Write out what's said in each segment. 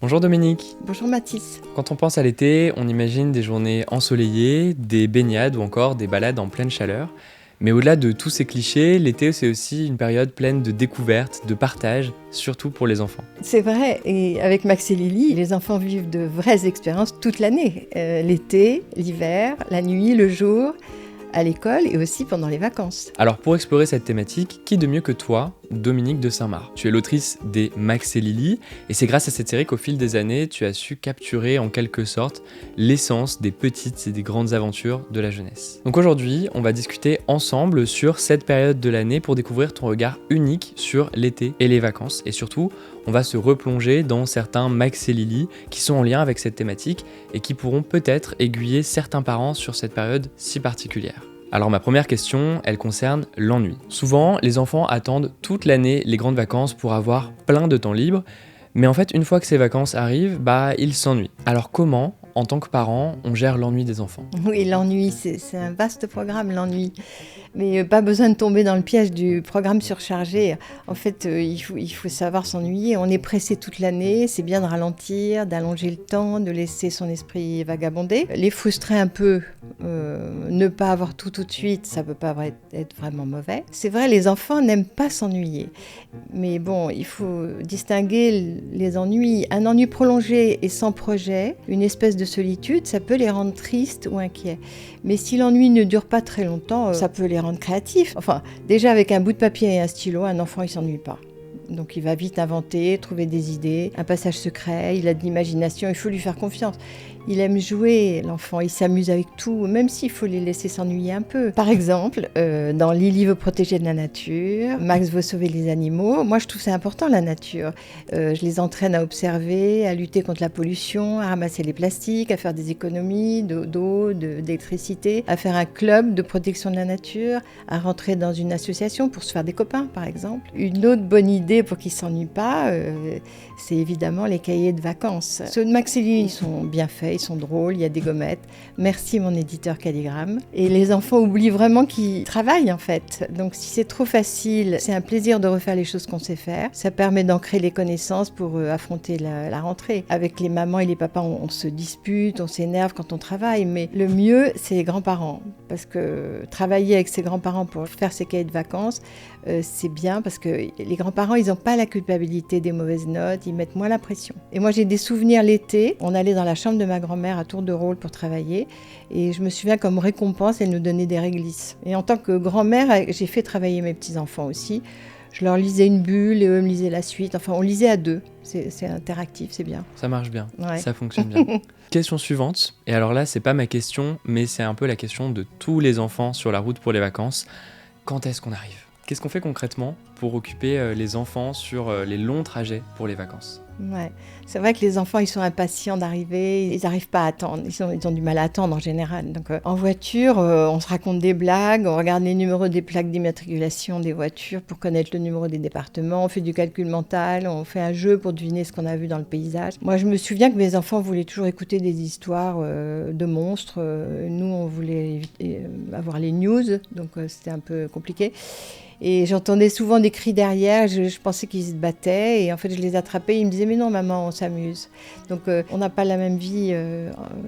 Bonjour Dominique. Bonjour Mathis. Quand on pense à l'été, on imagine des journées ensoleillées, des baignades ou encore des balades en pleine chaleur. Mais au-delà de tous ces clichés, l'été c'est aussi une période pleine de découvertes, de partage, surtout pour les enfants. C'est vrai, et avec Max et Lily, les enfants vivent de vraies expériences toute l'année. L'été, l'hiver, la nuit, le jour, à l'école et aussi pendant les vacances. Alors pour explorer cette thématique, qui de mieux que toi, Dominique de Saint-Marc? Tu es l'autrice des Max et Lily, et c'est grâce à cette série qu'au fil des années, tu as su capturer en quelque sorte l'essence des petites et des grandes aventures de la jeunesse. Donc aujourd'hui, on va discuter ensemble sur cette période de l'année pour découvrir ton regard unique sur l'été et les vacances, et surtout, on va se replonger dans certains Max et Lily qui sont en lien avec cette thématique et qui pourront peut-être aiguiller certains parents sur cette période si particulière. Alors ma première question, elle concerne l'ennui. Souvent, les enfants attendent toute l'année les grandes vacances pour avoir plein de temps libre, mais en fait, une fois que ces vacances arrivent, ils s'ennuient. Alors comment, en tant que parent, on gère l'ennui des enfants? Oui, l'ennui, c'est un vaste programme, l'ennui. Mais pas besoin de tomber dans le piège du programme surchargé. En fait, il faut savoir s'ennuyer. On est pressé toute l'année, c'est bien de ralentir, d'allonger le temps, de laisser son esprit vagabonder. Les frustrer un peu, ne pas avoir tout de suite, ça peut pas être vraiment mauvais. C'est vrai, les enfants n'aiment pas s'ennuyer. Mais bon, il faut distinguer les ennuis. Un ennui prolongé et sans projet, une espèce de solitude, ça peut les rendre tristes ou inquiets. Mais si l'ennui ne dure pas très longtemps, ça peut les rendre créatifs. Enfin, déjà avec un bout de papier et un stylo, un enfant il s'ennuie pas. Donc il va vite inventer, trouver des idées, un passage secret, il a de l'imagination, il faut lui faire confiance. Il aime jouer, l'enfant, il s'amuse avec tout, même s'il faut les laisser s'ennuyer un peu. Par exemple, dans Lily veut protéger de la nature, Max veut sauver les animaux. Moi, je trouve ça important, la nature. Je les entraîne à observer, à lutter contre la pollution, à ramasser les plastiques, à faire des économies d'eau, d'électricité, à faire un club de protection de la nature, à rentrer dans une association pour se faire des copains, par exemple. Une autre bonne idée pour qu'ils ne s'ennuient pas, c'est évidemment les cahiers de vacances. Ceux de Max et Lily, ils sont bien faits. Ils sont drôles, il y a des gommettes. Merci mon éditeur Calligramme. Et les enfants oublient vraiment qu'ils travaillent en fait. Donc si c'est trop facile, c'est un plaisir de refaire les choses qu'on sait faire. Ça permet d'ancrer les connaissances pour affronter la rentrée. Avec les mamans et les papas, on se dispute, on s'énerve quand on travaille. Mais le mieux, c'est les grands-parents. Parce que travailler avec ses grands-parents pour faire ses cahiers de vacances, c'est bien parce que les grands-parents, ils n'ont pas la culpabilité des mauvaises notes, ils mettent moins la pression. Et moi, j'ai des souvenirs l'été, on allait dans la chambre de ma grand-mère à tour de rôle pour travailler et je me souviens comme récompense, elle nous donnait des réglisses. Et en tant que grand-mère, j'ai fait travailler mes petits-enfants aussi. Je leur lisais une bulle et eux me lisaient la suite. Enfin, on lisait à deux. C'est interactif, c'est bien. Ça marche bien, Ouais. Ça fonctionne bien. Question suivante, et alors là, c'est pas ma question, mais c'est un peu la question de tous les enfants sur la route pour les vacances. Quand est-ce qu'on arrive ? Qu'est-ce qu'on fait concrètement pour occuper les enfants sur les longs trajets pour les vacances ? Ouais. C'est vrai que les enfants, ils sont impatients d'arriver, ils n'arrivent pas à attendre, ils ont du mal à attendre en général. Donc en voiture, on se raconte des blagues, on regarde les numéros des plaques d'immatriculation des voitures pour connaître le numéro des départements, on fait du calcul mental, on fait un jeu pour deviner ce qu'on a vu dans le paysage. Moi, je me souviens que mes enfants voulaient toujours écouter des histoires de monstres. Nous, on voulait avoir les news, donc c'était un peu compliqué. Et j'entendais souvent des cris derrière, je pensais qu'ils se battaient et en fait je les attrapais, ils me disaient mais non maman on s'amuse. Donc on n'a pas la même vie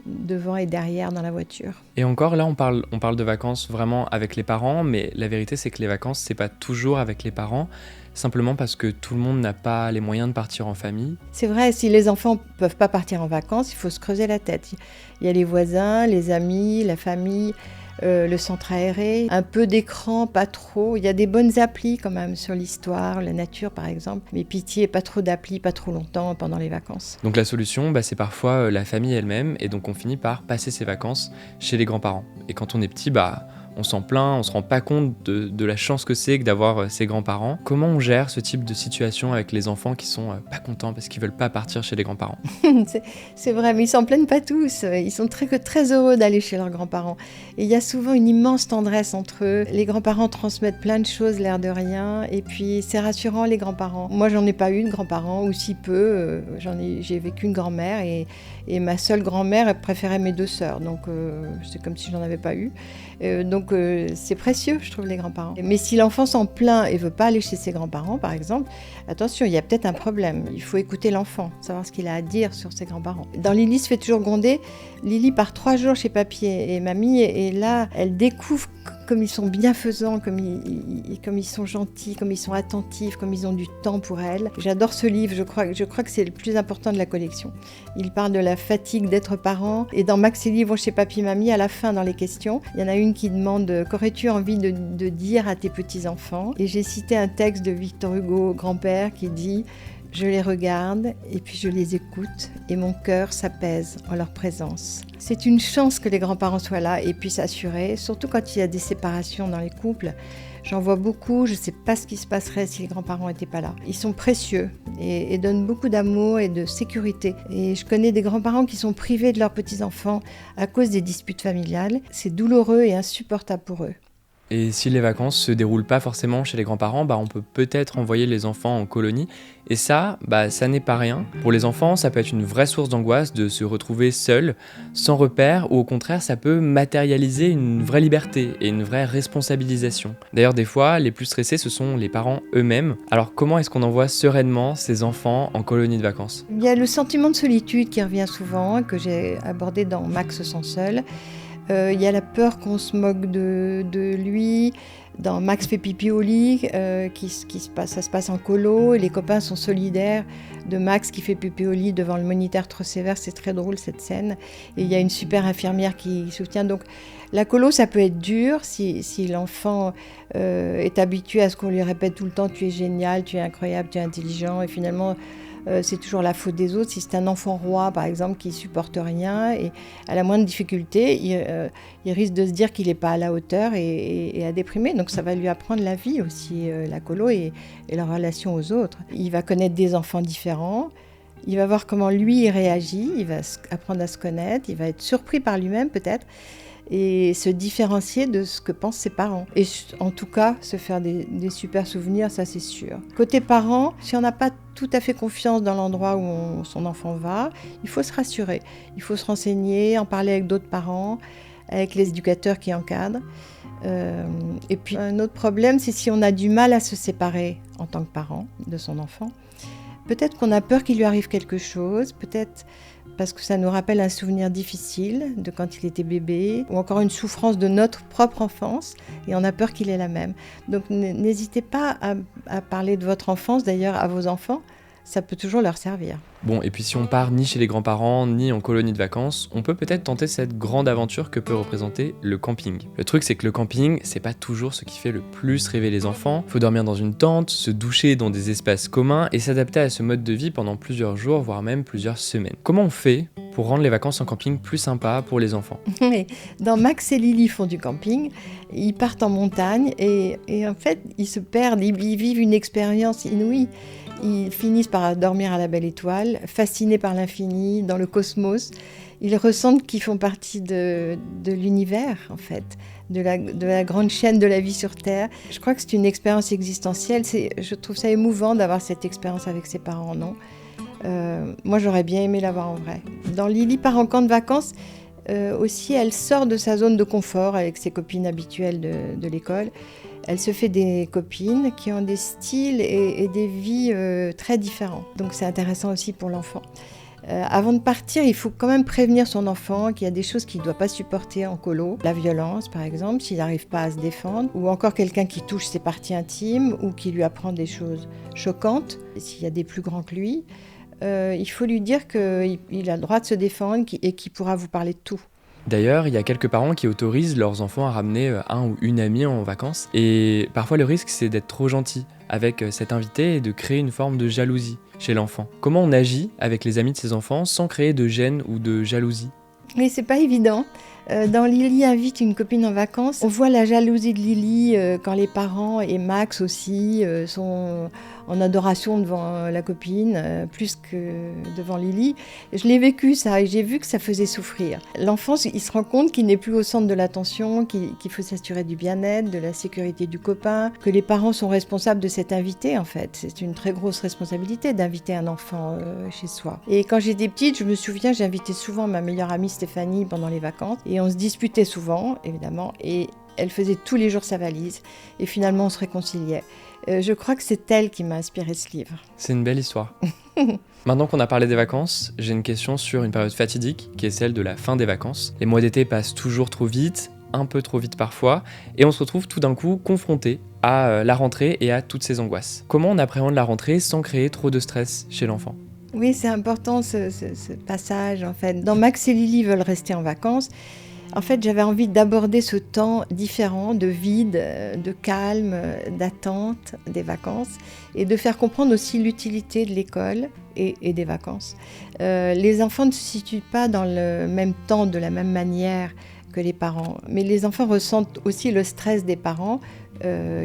devant et derrière dans la voiture. Et encore là on parle de vacances vraiment avec les parents, mais la vérité c'est que les vacances c'est pas toujours avec les parents, simplement parce que tout le monde n'a pas les moyens de partir en famille. C'est vrai, si les enfants ne peuvent pas partir en vacances, il faut se creuser la tête. Il y a les voisins, les amis, la famille. Le centre aéré, un peu d'écran, pas trop. Il y a des bonnes applis quand même sur l'histoire, la nature par exemple. Mais pitié, pas trop d'applis, pas trop longtemps pendant les vacances. Donc la solution, c'est parfois la famille elle-même, et donc on finit par passer ses vacances chez les grands-parents. Et quand on est petit, on s'en plaint, on se rend pas compte de la chance que c'est que d'avoir ses grands-parents. Comment on gère ce type de situation avec les enfants qui sont pas contents parce qu'ils veulent pas partir chez les grands-parents ? C'est vrai, mais ils s'en plaignent pas tous. Ils sont très heureux d'aller chez leurs grands-parents. Et il y a souvent une immense tendresse entre eux. Les grands-parents transmettent plein de choses, l'air de rien. Et puis c'est rassurant, les grands-parents. Moi, j'en ai pas eu de grands-parents, ou si peu. J'ai vécu une grand-mère et ma seule grand-mère, elle préférait mes deux sœurs. Donc c'est comme si j'en avais pas eu. Donc Donc c'est précieux, je trouve, les grands-parents. Mais si l'enfant s'en plaint et veut pas aller chez ses grands-parents, par exemple, attention, il y a peut-être un problème. Il faut écouter l'enfant, savoir ce qu'il a à dire sur ses grands-parents. Dans Lily se fait toujours gronder, Lily part 3 jours chez papy et mamie, et là, elle découvre comme ils sont bienfaisants, comme ils sont gentils, comme ils sont attentifs, comme ils ont du temps pour elle. J'adore ce livre, je crois que c'est le plus important de la collection. Il parle de la fatigue d'être parent. Et dans Max et Lily vont chez papy et mamie, à la fin, dans les questions, il y en a une qui demande « Qu'aurais-tu envie de dire à tes petits-enfants ?» Et j'ai cité un texte de Victor Hugo, grand-père, qui dit « Je les regarde et puis je les écoute et mon cœur s'apaise en leur présence. » C'est une chance que les grands-parents soient là et puissent assurer, surtout quand il y a des séparations dans les couples. J'en vois beaucoup, je ne sais pas ce qui se passerait si les grands-parents n'étaient pas là. Ils sont précieux et donnent beaucoup d'amour et de sécurité. Et je connais des grands-parents qui sont privés de leurs petits-enfants à cause des disputes familiales. C'est douloureux et insupportable pour eux. Et si les vacances se déroulent pas forcément chez les grands-parents, on peut peut-être envoyer les enfants en colonie. Et ça n'est pas rien. Pour les enfants, ça peut être une vraie source d'angoisse de se retrouver seul, sans repère, ou au contraire, ça peut matérialiser une vraie liberté et une vraie responsabilisation. D'ailleurs, des fois, les plus stressés, ce sont les parents eux-mêmes. Alors comment est-ce qu'on envoie sereinement ces enfants en colonie de vacances ? Il y a le sentiment de solitude qui revient souvent, que j'ai abordé dans Max se sent seul. Il y a la peur qu'on se moque de lui. Dans Max fait pipi au lit, ça se passe en colo, et les copains sont solidaires de Max qui fait pipi au lit devant le moniteur trop sévère. C'est très drôle cette scène. Et il y a une super infirmière qui soutient. Donc la colo, ça peut être dur si l'enfant est habitué à ce qu'on lui répète tout le temps « tu es génial, tu es incroyable, tu es intelligent » et finalement c'est toujours la faute des autres. Si c'est un enfant roi, par exemple, qui ne supporte rien et à la moindre difficulté, il risque de se dire qu'il n'est pas à la hauteur et à déprimer. Donc ça va lui apprendre la vie aussi, la colo et leur relation aux autres. Il va connaître des enfants différents. Il va voir comment lui il réagit. Il va apprendre à se connaître. Il va être surpris par lui-même peut-être et se différencier de ce que pensent ses parents. Et en tout cas, se faire des super souvenirs, ça c'est sûr. Côté parents, si on n'a pas tout à fait confiance dans l'endroit où son enfant va, il faut se rassurer. Il faut se renseigner, en parler avec d'autres parents, avec les éducateurs qui encadrent. Et puis un autre problème, c'est si on a du mal à se séparer en tant que parent de son enfant. Peut-être qu'on a peur qu'il lui arrive quelque chose, peut-être parce que ça nous rappelle un souvenir difficile de quand il était bébé, ou encore une souffrance de notre propre enfance, et on a peur qu'il ait la même. Donc n'hésitez pas à parler de votre enfance, d'ailleurs, à vos enfants, ça peut toujours leur servir. Bon, et puis si on part ni chez les grands-parents, ni en colonie de vacances, on peut peut-être tenter cette grande aventure que peut représenter le camping. Le truc, c'est que le camping, c'est pas toujours ce qui fait le plus rêver les enfants. Faut dormir dans une tente, se doucher dans des espaces communs et s'adapter à ce mode de vie pendant plusieurs jours, voire même plusieurs semaines. Comment on fait pour rendre les vacances en camping plus sympas pour les enfants ? Dans Max et Lily font du camping, ils partent en montagne et en fait, ils se perdent, ils vivent une expérience inouïe. Ils finissent par dormir à la belle étoile, fascinés par l'infini, dans le cosmos. Ils ressentent qu'ils font partie de l'univers, en fait, de la grande chaîne de la vie sur Terre. Je crois que c'est une expérience existentielle. Je trouve ça émouvant d'avoir cette expérience avec ses parents, non ? Moi, j'aurais bien aimé l'avoir en vrai. Dans Lily part en camp de vacances, aussi, elle sort de sa zone de confort avec ses copines habituelles de l'école. Elle se fait des copines qui ont des styles et des vies très différents. Donc c'est intéressant aussi pour l'enfant. Avant de partir, il faut quand même prévenir son enfant qu'il y a des choses qu'il ne doit pas supporter en colo. La violence, par exemple, s'il n'arrive pas à se défendre. Ou encore quelqu'un qui touche ses parties intimes ou qui lui apprend des choses choquantes. S'il y a des plus grands que lui, il faut lui dire qu'il a le droit de se défendre et qu'il pourra vous parler de tout. D'ailleurs, il y a quelques parents qui autorisent leurs enfants à ramener un ou une amie en vacances. Et parfois, le risque, c'est d'être trop gentil avec cet invité et de créer une forme de jalousie chez l'enfant. Comment on agit avec les amis de ses enfants sans créer de gêne ou de jalousie ? Mais c'est pas évident. Dans Lily invite une copine en vacances, on voit la jalousie de Lily quand les parents et Max aussi sont en adoration devant la copine, plus que devant Lily. Je l'ai vécu ça et j'ai vu que ça faisait souffrir. L'enfant, il se rend compte qu'il n'est plus au centre de l'attention, qu'il faut s'assurer du bien-être, de la sécurité du copain, que les parents sont responsables de cet invité en fait. C'est une très grosse responsabilité d'inviter un enfant chez soi. Et quand j'étais petite, je me souviens, j'invitais souvent ma meilleure amie Stéphanie pendant les vacances et on se disputait souvent, évidemment, et Elle faisait tous les jours sa valise et finalement on se réconciliait. Je crois que c'est elle qui m'a inspiré ce livre. C'est une belle histoire. Maintenant qu'on a parlé des vacances, j'ai une question sur une période fatidique qui est celle de la fin des vacances. Les mois d'été passent toujours trop vite, un peu trop vite parfois, et on se retrouve tout d'un coup confronté à la rentrée et à toutes ces angoisses. Comment on appréhende la rentrée sans créer trop de stress chez l'enfant ? Oui, c'est important ce passage en fait. Dans Max et Lily veulent rester en vacances. En fait, j'avais envie d'aborder ce temps différent, de vide, de calme, d'attente des vacances et de faire comprendre aussi l'utilité de l'école et des vacances. Les enfants ne se situent pas dans le même temps, de la même manière que les parents, mais les enfants ressentent aussi le stress des parents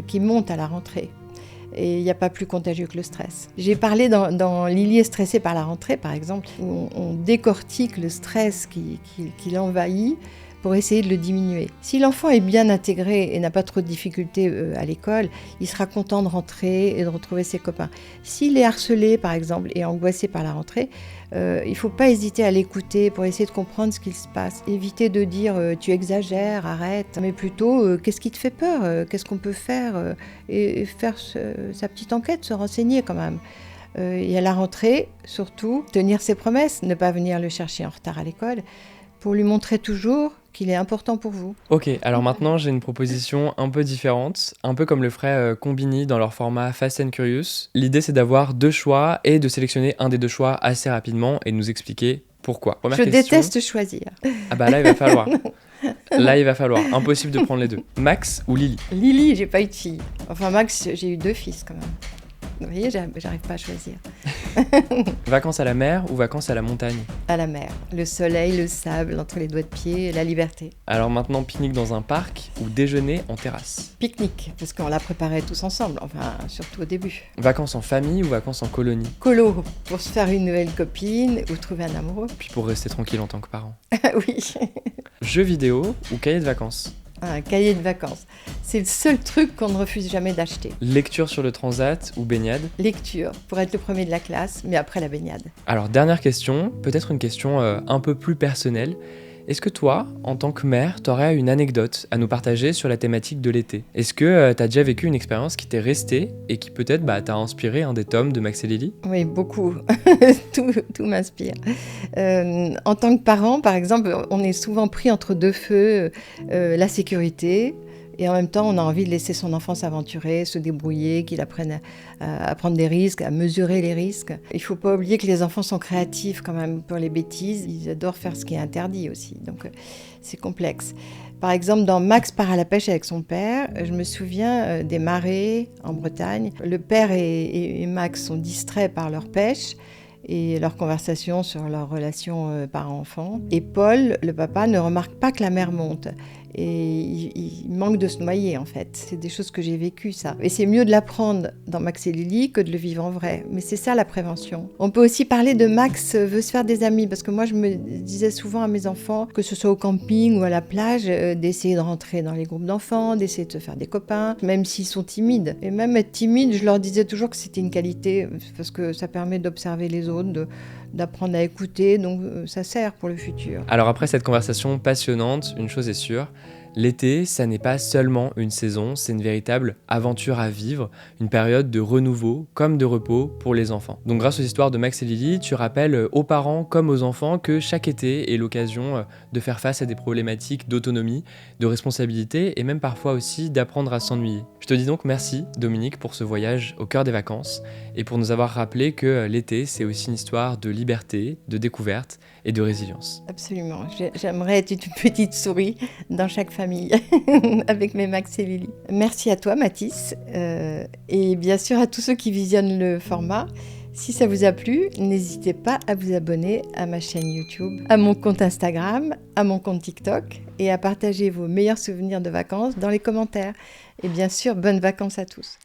qui monte à la rentrée. Et il n'y a pas plus contagieux que le stress. J'ai parlé dans Lily est stressée par la rentrée, par exemple, où on décortique le stress qui l'envahit pour essayer de le diminuer. Si l'enfant est bien intégré et n'a pas trop de difficultés à l'école, il sera content de rentrer et de retrouver ses copains. S'il est harcelé, par exemple, et angoissé par la rentrée, il ne faut pas hésiter à l'écouter pour essayer de comprendre ce qu'il se passe. Éviter de dire « tu exagères, arrête », mais plutôt « qu'est-ce qui te fait peur ? Qu'est-ce qu'on peut faire ?» et faire sa petite enquête, se renseigner quand même. Et à la rentrée, surtout, tenir ses promesses, ne pas venir le chercher en retard à l'école, pour lui montrer toujours qu'il est important pour vous. Ok, alors maintenant j'ai une proposition un peu différente, un peu comme le ferait Combini dans leur format Fast and Curious. L'idée c'est d'avoir 2 choix et de sélectionner un des 2 choix assez rapidement et de nous expliquer pourquoi. Première Je question. déteste choisir. Ah bah là il va falloir. Là il va falloir. Impossible de prendre les 2. Max ou Lily ? Lily, j'ai pas eu de fille. Enfin Max, j'ai eu 2 fils quand même. Vous voyez, j'arrive pas à choisir. Vacances à la mer ou vacances à la montagne ? À la mer. Le soleil, le sable entre les doigts de pied, la liberté. Alors maintenant, pique-nique dans un parc ou déjeuner en terrasse ? Pique-nique, parce qu'on l'a préparé tous ensemble, enfin surtout au début. Vacances en famille ou vacances en colonie ? Colo, pour se faire une nouvelle copine ou trouver un amoureux. Puis pour rester tranquille en tant que parent. Oui. Jeux vidéo ou cahier de vacances ? Un cahier de vacances. C'est le seul truc qu'on ne refuse jamais d'acheter. Lecture sur le transat ou baignade ? Lecture, pour être le premier de la classe, mais après la baignade. Alors dernière question, peut-être une question un peu plus personnelle. Est-ce que toi, en tant que mère, t'aurais une anecdote à nous partager sur la thématique de l'été ? Est-ce que t'as déjà vécu une expérience qui t'est restée et qui peut-être t'a inspiré un des tomes de Max et Lily ? Oui, beaucoup. tout m'inspire. En tant que parent, par exemple, on est souvent pris entre 2 feux, la sécurité, et en même temps, on a envie de laisser son enfant s'aventurer, se débrouiller, qu'il apprenne à prendre des risques, à mesurer les risques. Il ne faut pas oublier que les enfants sont créatifs quand même pour les bêtises. Ils adorent faire ce qui est interdit aussi. Donc, c'est complexe. Par exemple, dans Max part à la pêche avec son père, je me souviens des marées en Bretagne. Le père et Max sont distraits par leur pêche et leur conversation sur leur relation parent-enfant. Et Paul, le papa, ne remarque pas que la mer monte. Et il manque de se noyer, en fait. C'est des choses que j'ai vécues, ça. Et c'est mieux de l'apprendre dans Max et Lily que de le vivre en vrai. Mais c'est ça, la prévention. On peut aussi parler de Max veut se faire des amis. Parce que moi, je me disais souvent à mes enfants, que ce soit au camping ou à la plage, d'essayer de rentrer dans les groupes d'enfants, d'essayer de se faire des copains, même s'ils sont timides. Et même être timide, je leur disais toujours que c'était une qualité, parce que ça permet d'observer les autres, d'apprendre à écouter, donc ça sert pour le futur. Alors après cette conversation passionnante, une chose est sûre, l'été, ça n'est pas seulement une saison, c'est une véritable aventure à vivre, une période de renouveau comme de repos pour les enfants. Donc grâce aux histoires de Max et Lily, tu rappelles aux parents comme aux enfants que chaque été est l'occasion de faire face à des problématiques d'autonomie, de responsabilité et même parfois aussi d'apprendre à s'ennuyer. Je te dis donc merci Dominique pour ce voyage au cœur des vacances et pour nous avoir rappelé que l'été, c'est aussi une histoire de liberté, de découverte et de résilience. Absolument. J'aimerais être une petite souris dans chaque famille avec mes Max et Lily. Merci à toi Mathis et bien sûr à tous ceux qui visionnent le format. Si ça vous a plu, n'hésitez pas à vous abonner à ma chaîne YouTube, à mon compte Instagram, à mon compte TikTok et à partager vos meilleurs souvenirs de vacances dans les commentaires. Et bien sûr, bonnes vacances à tous.